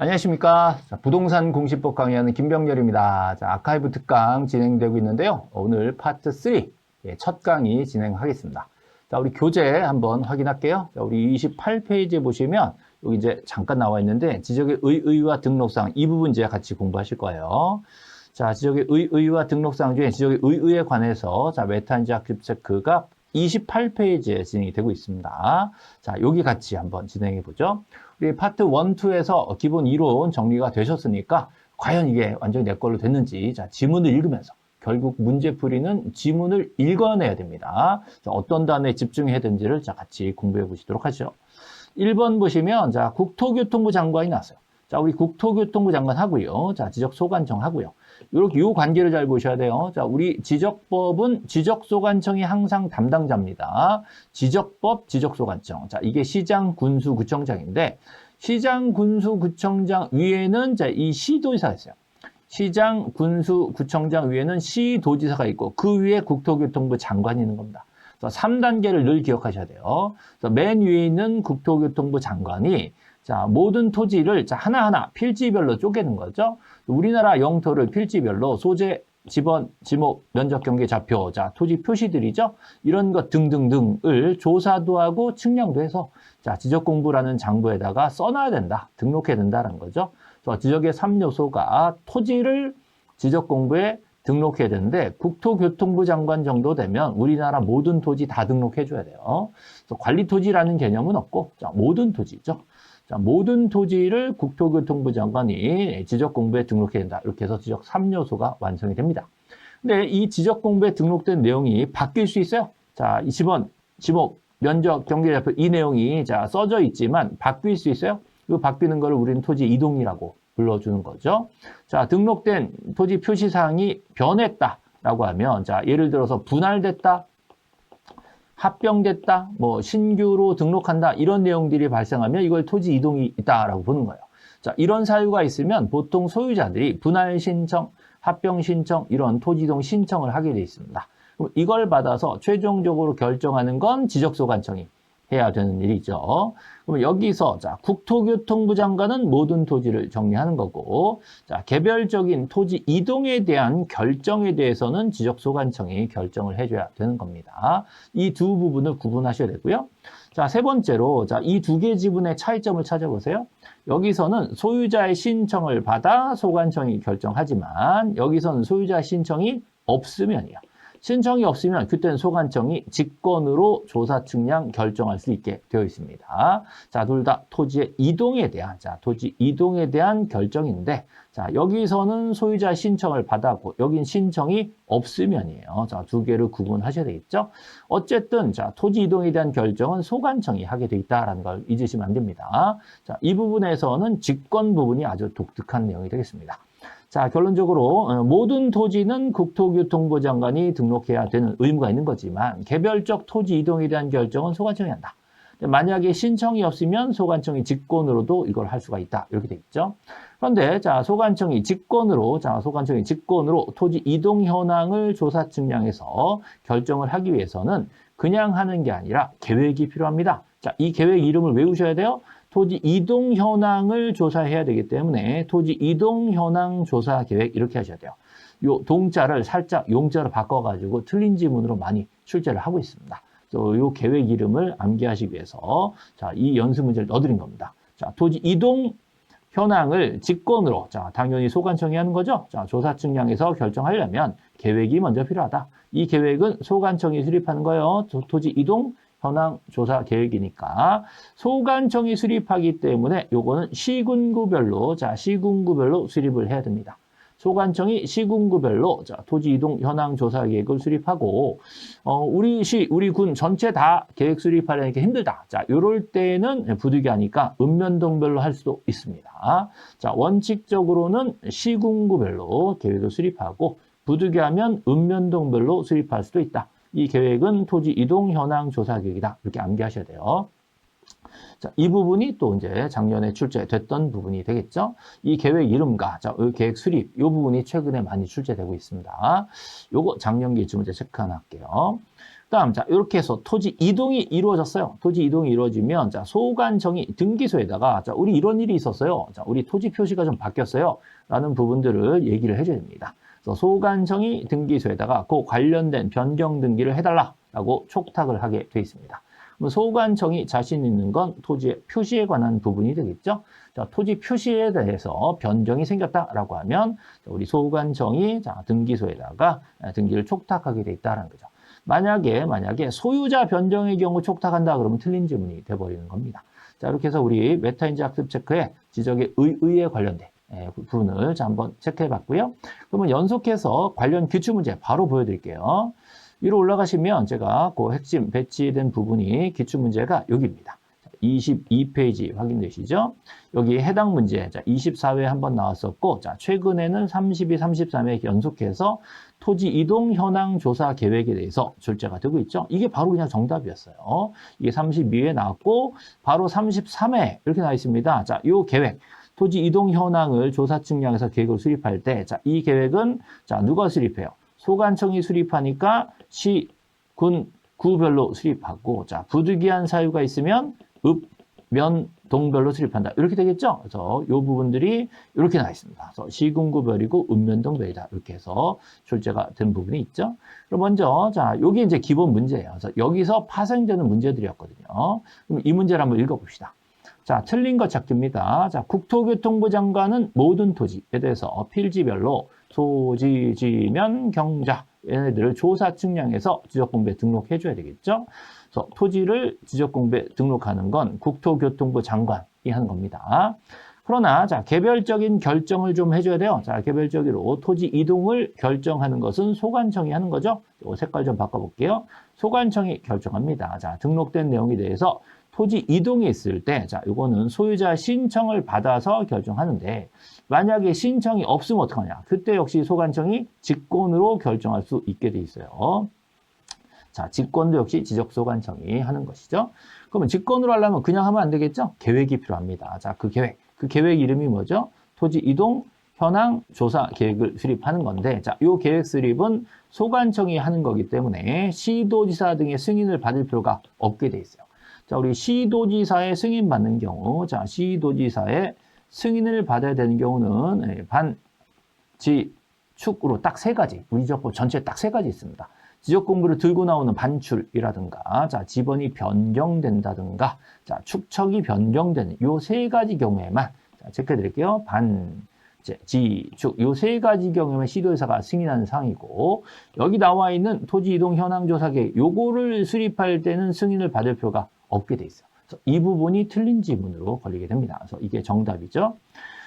안녕하십니까. 자, 부동산 공시법 강의하는 김병렬입니다. 자, 아카이브 특강 진행되고 있는데요. 오늘 파트 3, 첫 강의 진행하겠습니다. 자, 우리 교재 한번 확인할게요. 자, 우리 28페이지에 보시면 여기 이제 잠깐 나와 있는데 지적의 의의와 등록사항 이 부분 이제 같이 공부하실 거예요. 자, 지적의 의의와 등록사항 중에 지적의 의의에 관해서 자, 메타인지 학습 체크가 28페이지에 진행이 되고 있습니다. 자, 여기 같이 한번 진행해 보죠. 우리 파트 1, 2에서 기본 이론 정리가 되셨으니까 과연 이게 완전히 내 걸로 됐는지 자, 지문을 읽으면서 결국 문제풀이는 지문을 읽어내야 됩니다. 자, 어떤 단어에 집중해야 되는지를 자, 같이 공부해 보시도록 하죠. 1번 보시면 자, 국토교통부 장관이 나왔어요. 자, 우리 국토교통부 장관 하고요. 자, 지적소관청 하고요. 이렇게 요 관계를 잘 보셔야 돼요. 자, 우리 지적법은 지적소관청이 항상 담당자입니다. 지적법, 지적소관청. 자, 이게 시장, 군수, 구청장인데 시장, 군수, 구청장 위에는 자, 이 시도지사가 있어요. 시장, 군수, 구청장 위에는 시도지사가 있고 그 위에 국토교통부 장관이 있는 겁니다. 3단계를 늘 기억하셔야 돼요. 맨 위에 있는 국토교통부 장관이 자, 모든 토지를 자, 하나하나 필지별로 쪼개는 거죠. 우리나라 영토를 필지별로 소재, 지번, 지목, 면적, 경계, 좌표, 자, 토지 표시들이죠. 이런 것 등등등을 조사도 하고 측량도 해서 자, 지적공부라는 장부에다가 써놔야 된다. 등록해야 된다는 거죠. 지적의 3요소가 토지를 지적공부에 등록해야 되는데 국토교통부 장관 정도 되면 우리나라 모든 토지 다 등록해 줘야 돼요. 그래서 관리토지라는 개념은 없고 자, 모든 토지죠. 자, 모든 토지를 국토교통부 장관이 지적공부에 등록해야 된다. 이렇게 해서 지적 3요소가 완성이 됩니다. 근데 이 지적공부에 등록된 내용이 바뀔 수 있어요. 자, 이 지번, 지목, 면적, 경계, 좌표 이 내용이 자, 써져 있지만 바뀔 수 있어요. 그 바뀌는 거를 우리는 토지 이동이라고 불러주는 거죠. 자, 등록된 토지 표시사항이 변했다라고 하면 자, 예를 들어서 분할됐다, 합병됐다, 뭐 신규로 등록한다 이런 내용들이 발생하면 이걸 토지 이동이 있다라고 보는 거예요. 자, 이런 사유가 있으면 보통 소유자들이 분할 신청, 합병 신청 이런 토지 이동 신청을 하게 돼 있습니다. 그럼 이걸 받아서 최종적으로 결정하는 건 지적소관청이 해야 되는 일이죠. 그럼 여기서 자, 국토교통부 장관은 모든 토지를 정리하는 거고 자, 개별적인 토지 이동에 대한 결정에 대해서는 지적소관청이 결정을 해줘야 되는 겁니다. 이 두 부분을 구분하셔야 되고요. 자, 세 번째로 자, 이 두 개 지분의 차이점을 찾아보세요. 여기서는 소유자의 신청을 받아 소관청이 결정하지만 여기서는 소유자 신청이 없으면이요. 신청이 없으면 그때는 소관청이 직권으로 조사 측량 결정할 수 있게 되어 있습니다. 자, 둘 다 토지의 이동에 대한 토지 이동에 대한 결정인데 자, 여기서는 소유자 신청을 받았고 여긴 신청이 없으면이에요. 자, 두 개를 구분하셔야 되겠죠? 어쨌든 자, 토지 이동에 대한 결정은 소관청이 하게 돼 있다라는 걸 잊으시면 안 됩니다. 자, 이 부분에서는 직권 부분이 아주 독특한 내용이 되겠습니다. 자, 결론적으로 모든 토지는 국토교통부 장관이 등록해야 되는 의무가 있는 거지만 개별적 토지 이동에 대한 결정은 소관청이 한다. 만약에 신청이 없으면 소관청이 직권으로도 이걸 할 수가 있다. 이렇게 돼 있죠. 그런데 자, 소관청이 직권으로 토지 이동 현황을 조사 측량해서 결정을 하기 위해서는 그냥 하는 게 아니라 계획이 필요합니다. 자, 이 계획 이름을 외우셔야 돼요. 토지 이동 현황을 조사해야 되기 때문에 토지 이동 현황 조사 계획 이렇게 하셔야 돼요. 요 동자를 살짝 용자로 바꿔가지고 틀린 지문으로 많이 출제를 하고 있습니다. 요 계획 이름을 암기하시기 위해서 자, 이 연습 문제를 넣어드린 겁니다. 자, 토지 이동 현황을 직권으로 자, 당연히 소관청이 하는 거죠. 자, 조사 측량해서 결정하려면 계획이 먼저 필요하다. 이 계획은 소관청이 수립하는 거예요. 토지 이동 현황 조사 계획이니까 소관청이 수립하기 때문에 요거는 시군구별로 시군구별로 수립을 해야 됩니다. 소관청이 시군구별로 토지 이동 현황 조사 계획을 수립하고 우리 군 전체 다 계획 수립하려니까 힘들다. 자, 요럴 때는 부득이하니까 읍면동별로 할 수도 있습니다. 자, 원칙적으로는 시군구별로 계획을 수립하고 부득이하면 읍면동별로 수립할 수도 있다. 이 계획은 토지 이동 현황 조사 계획이다. 이렇게 암기하셔야 돼요. 자, 이 부분이 또 이제 작년에 출제됐던 부분이 되겠죠. 이 계획 이름과 이 계획 수립, 이 부분이 최근에 많이 출제되고 있습니다. 요거 작년 기출 문제 체크 하나 할게요. 그다음 자 이렇게 해서 토지 이동이 이루어졌어요. 토지 이동이 이루어지면 자 소관청이 등기소에다가 자 우리 이런 일이 있었어요. 자 우리 토지 표시가 좀 바뀌었어요. 라는 부분들을 얘기를 해줘야 됩니다. 그래서 소관청이 등기소에다가 그 관련된 변경 등기를 해달라라고 촉탁을 하게 돼 있습니다. 그럼 소관청이 자신 있는 건 토지의 표시에 관한 부분이 되겠죠. 자, 토지 표시에 대해서 변경이 생겼다라고 하면 우리 소관청이 자, 등기소에다가 등기를 촉탁하게 돼 있다라는 거죠. 만약에 소유자 변경의 경우 촉탁한다 그러면 틀린 지문이 돼버리는 겁니다. 자, 이렇게 해서 우리 메타인지 학습 체크의 지적의 의의에 관련된 부분을 자, 한번 체크해 봤고요. 그러면 연속해서 관련 기출 문제 바로 보여드릴게요. 위로 올라가시면 제가 그 핵심 배치된 부분이 기출 문제가 여기입니다. 22페이지 확인되시죠? 여기 해당 문제, 자, 24회 한번 나왔었고, 자, 최근에는 32, 33회 연속해서 토지 이동 현황 조사 계획에 대해서 출제가 되고 있죠. 이게 바로 그냥 정답이었어요. 이게 32회 나왔고, 바로 33회 이렇게 나와 있습니다. 자, 요 계획. 토지 이동 현황을 조사 측량해서 계획을 수립할 때, 자, 이 계획은, 자, 누가 수립해요? 소관청이 수립하니까 시, 군, 구별로 수립하고, 자, 부득이한 사유가 있으면 읍, 면, 동별로 수립한다. 이렇게 되겠죠? 그래서 이 부분들이 이렇게 나와 있습니다. 그래서 시군구별이고 읍면동별이다. 이렇게 해서 출제가 된 부분이 있죠. 그럼 먼저, 자, 요게 이제 기본 문제예요. 그래서 여기서 파생되는 문제들이었거든요. 그럼 이 문제를 한번 읽어봅시다. 자, 틀린 것 찾기입니다. 자, 국토교통부 장관은 모든 토지에 대해서 필지별로 소지, 지면, 경자 얘네들을 조사 측량해서 지적공부에 등록해줘야 되겠죠. 그래서 토지를 지적공부에 등록하는 건 국토교통부 장관이 하는 겁니다. 그러나 자 개별적인 결정을 좀 해줘야 돼요. 자 개별적으로 토지 이동을 결정하는 것은 소관청이 하는 거죠. 색깔 좀 바꿔볼게요. 소관청이 결정합니다. 자 등록된 내용에 대해서 토지 이동이 있을 때, 자, 이거는 소유자 신청을 받아서 결정하는데, 만약에 신청이 없으면 어떡하냐? 그때 역시 소관청이 직권으로 결정할 수 있게 돼 있어요. 자, 직권도 역시 지적소관청이 하는 것이죠. 그러면 직권으로 하려면 그냥 하면 안 되겠죠? 계획이 필요합니다. 자, 그 계획 이름이 뭐죠? 토지 이동 현황 조사 계획을 수립하는 건데, 자, 이 계획 수립은 소관청이 하는 거기 때문에 시도지사 등의 승인을 받을 필요가 없게 돼 있어요. 자, 우리 시도지사의 승인 받는 경우, 자, 시도지사의 승인을 받아야 되는 경우는 반, 지, 축으로 딱 세 가지, 우리 지적법 전체에 딱 세 가지 있습니다. 지적공부를 들고 나오는 반출이라든가, 자, 지번이 변경된다든가, 자, 축척이 변경되는 요 세 가지 경우에만, 자, 체크해 드릴게요. 반, 지, 축, 요 세 가지 경우에만 시도지사가 승인하는 사항이고, 여기 나와 있는 토지 이동 현황 조사 계획, 요거를 수립할 때는 승인을 받을 필요가 없게 돼 있어요. 그래서 이 부분이 틀린 지문으로 걸리게 됩니다. 그래서 이게 정답이죠.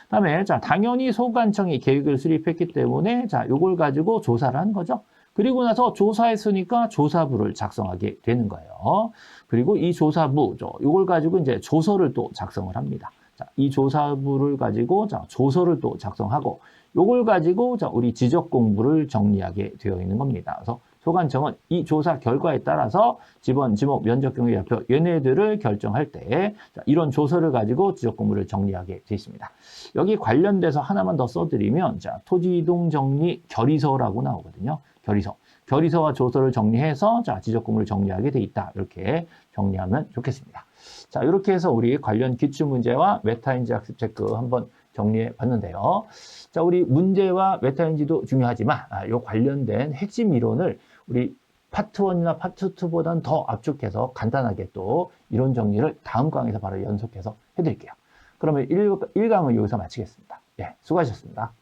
그다음에 자 당연히 소관청이 계획을 수립했기 때문에 자 요걸 가지고 조사를 한 거죠. 그리고 나서 조사했으니까 조사부를 작성하게 되는 거예요. 그리고 이 조사부 요걸 가지고 이제 조서를 또 작성을 합니다. 자, 이 조사부를 가지고 자 조서를 또 작성하고 요걸 가지고 자 우리 지적 공부를 정리하게 되어 있는 겁니다. 그래서 소관청은 이 조사 결과에 따라서 지번, 지목, 면적 경계좌표 얘네들을 결정할 때 자, 이런 조서를 가지고 지적 공부를 정리하게 되어 있습니다. 여기 관련돼서 하나만 더 써드리면 자 토지 이동 정리 결의서라고 나오거든요. 결의서와 조서를 정리해서 자 지적 공부를 정리하게 돼 있다. 이렇게 정리하면 좋겠습니다. 자 이렇게 해서 우리 관련 기출 문제와 메타인지 학습 체크 한번 정리해 봤는데요. 자, 우리 문제와 메타인지도 중요하지만, 요 관련된 핵심 이론을 우리 파트 1이나 파트 2보다는 더 압축해서 간단하게 또 이론 정리를 다음 강에서 바로 연속해서 해드릴게요. 그러면 1강은 여기서 마치겠습니다. 예, 수고하셨습니다.